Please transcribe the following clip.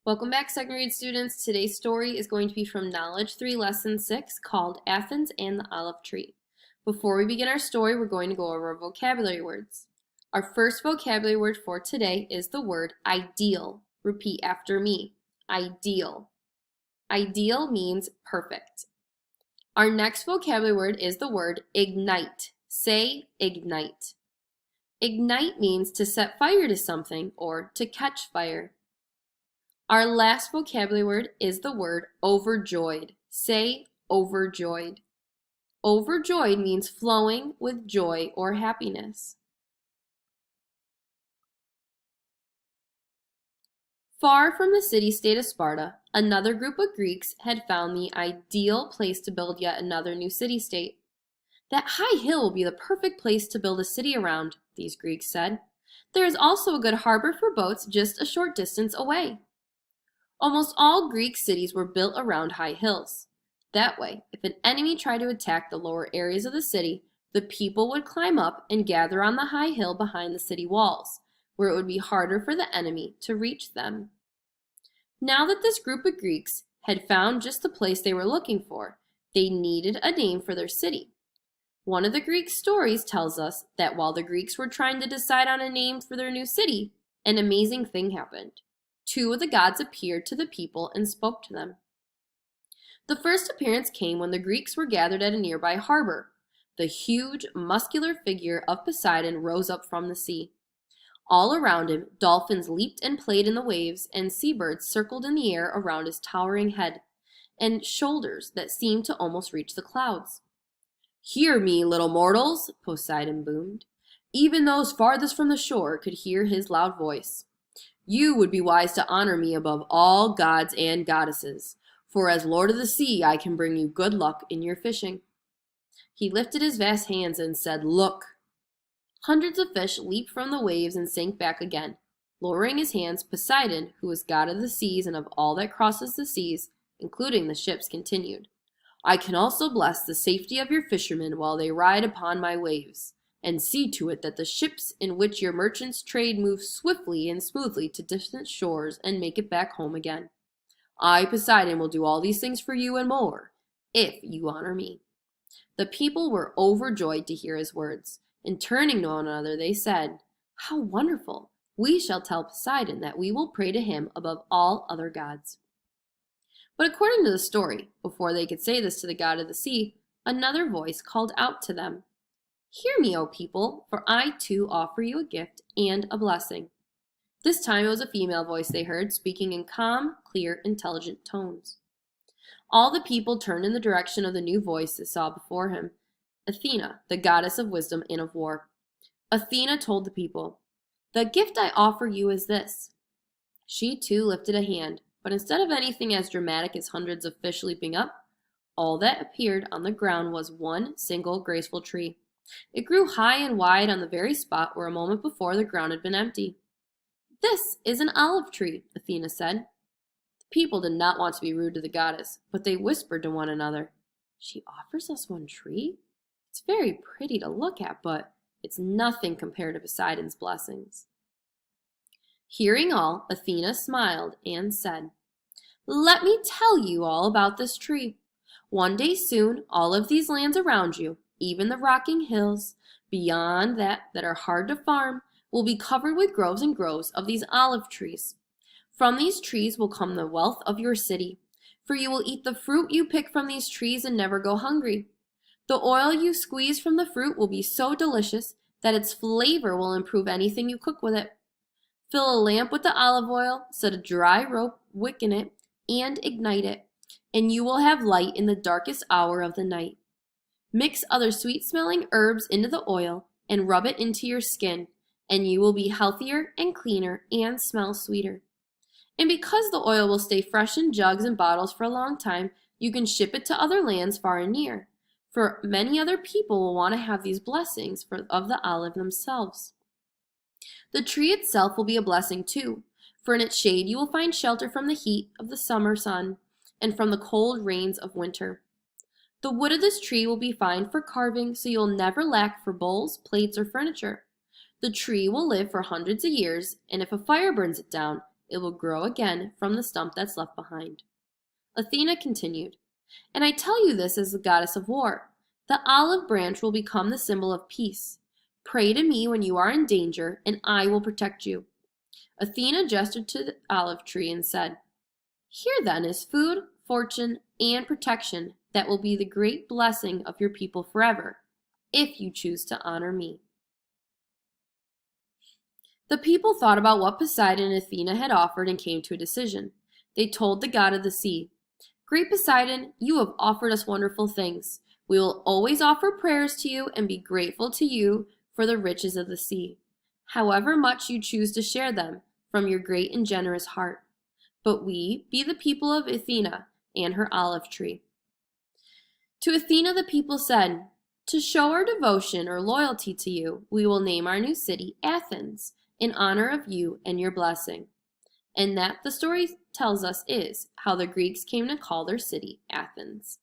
Welcome back, second grade students. Today's story is going to be from Knowledge 3, Lesson 6, called Athens and the Olive Tree. Before we begin our story, we're going to go over our vocabulary words. Our first vocabulary word for today is the word ideal. Repeat after me. Ideal. Ideal means perfect. Our next vocabulary word is the word ignite. Say ignite. Ignite means to set fire to something or to catch fire. Our last vocabulary word is the word overjoyed. Say overjoyed. Overjoyed means flowing with joy or happiness. Far from the city-state of Sparta, another group of Greeks had found the ideal place to build yet another new city-state. That high hill will be the perfect place to build a city around, these Greeks said. There is also a good harbor for boats just a short distance away. Almost all Greek cities were built around high hills. That way, if an enemy tried to attack the lower areas of the city, the people would climb up and gather on the high hill behind the city walls, where it would be harder for the enemy to reach them. Now that this group of Greeks had found just the place they were looking for, they needed a name for their city. One of the Greek stories tells us that while the Greeks were trying to decide on a name for their new city, an amazing thing happened. Two of the gods appeared to the people and spoke to them. The first appearance came when the Greeks were gathered at a nearby harbor. The huge, muscular figure of Poseidon rose up from the sea. All around him, dolphins leaped and played in the waves, and seabirds circled in the air around his towering head and shoulders that seemed to almost reach the clouds. "Hear me, little mortals," Poseidon boomed. Even those farthest from the shore could hear his loud voice. "You would be wise to honor me above all gods and goddesses, for as Lord of the Sea I can bring you good luck in your fishing." He lifted his vast hands and said, "Look." Hundreds of fish leaped from the waves and sank back again. Lowering his hands, Poseidon, who was god of the seas and of all that crosses the seas, including the ships, continued, "I can also bless the safety of your fishermen while they ride upon my waves, and see to it that the ships in which your merchants trade move swiftly and smoothly to distant shores and make it back home again. I, Poseidon, will do all these things for you and more, if you honor me." The people were overjoyed to hear his words, and turning to one another, they said, "How wonderful! We shall tell Poseidon that we will pray to him above all other gods." But according to the story, before they could say this to the god of the sea, another voice called out to them, "Hear me, O people, for I too offer you a gift and a blessing." This time it was a female voice they heard, speaking in calm, clear, intelligent tones. All the people turned in the direction of the new voice they saw before him, Athena, the goddess of wisdom and of war. Athena told the people, "The gift I offer you is this." She too lifted a hand, but instead of anything as dramatic as hundreds of fish leaping up, all that appeared on the ground was one single graceful tree. It grew high and wide on the very spot where a moment before the ground had been empty. "This is an olive tree," Athena said. The people did not want to be rude to the goddess, but they whispered to one another, "She offers us one tree? It's very pretty to look at, but it's nothing compared to Poseidon's blessings." Hearing all, Athena smiled and said, "Let me tell you all about this tree. One day soon, all of these lands around you, even the rocking hills beyond that are hard to farm, will be covered with groves and groves of these olive trees. From these trees will come the wealth of your city, for you will eat the fruit you pick from these trees and never go hungry. The oil you squeeze from the fruit will be so delicious that its flavor will improve anything you cook with it. Fill a lamp with the olive oil, set a dry rope wick in it, and ignite it, and you will have light in the darkest hour of the night. Mix other sweet-smelling herbs into the oil and rub it into your skin, and you will be healthier and cleaner and smell sweeter. And because the oil will stay fresh in jugs and bottles for a long time, you can ship it to other lands far and near, for many other people will want to have these blessings of the olive themselves. The tree itself will be a blessing too, for in its shade you will find shelter from the heat of the summer sun and from the cold rains of winter. The wood of this tree will be fine for carving, so you'll never lack for bowls, plates, or furniture. The tree will live for hundreds of years, and if a fire burns it down, it will grow again from the stump that's left behind. Athena continued, "And I tell you this as the goddess of war. The olive branch will become the symbol of peace. Pray to me when you are in danger, and I will protect you." Athena gestured to the olive tree and said, "Here then is food, fortune, and protection that will be the great blessing of your people forever, if you choose to honor me." The people thought about what Poseidon and Athena had offered and came to a decision. They told the god of the sea, "Great Poseidon, you have offered us wonderful things. We will always offer prayers to you and be grateful to you for the riches of the sea, however much you choose to share them from your great and generous heart. But we be the people of Athena and her olive tree." To Athena the people said, "To show our devotion or loyalty to you, we will name our new city Athens, in honor of you and your blessing." And that, the story tells us, is how the Greeks came to call their city Athens.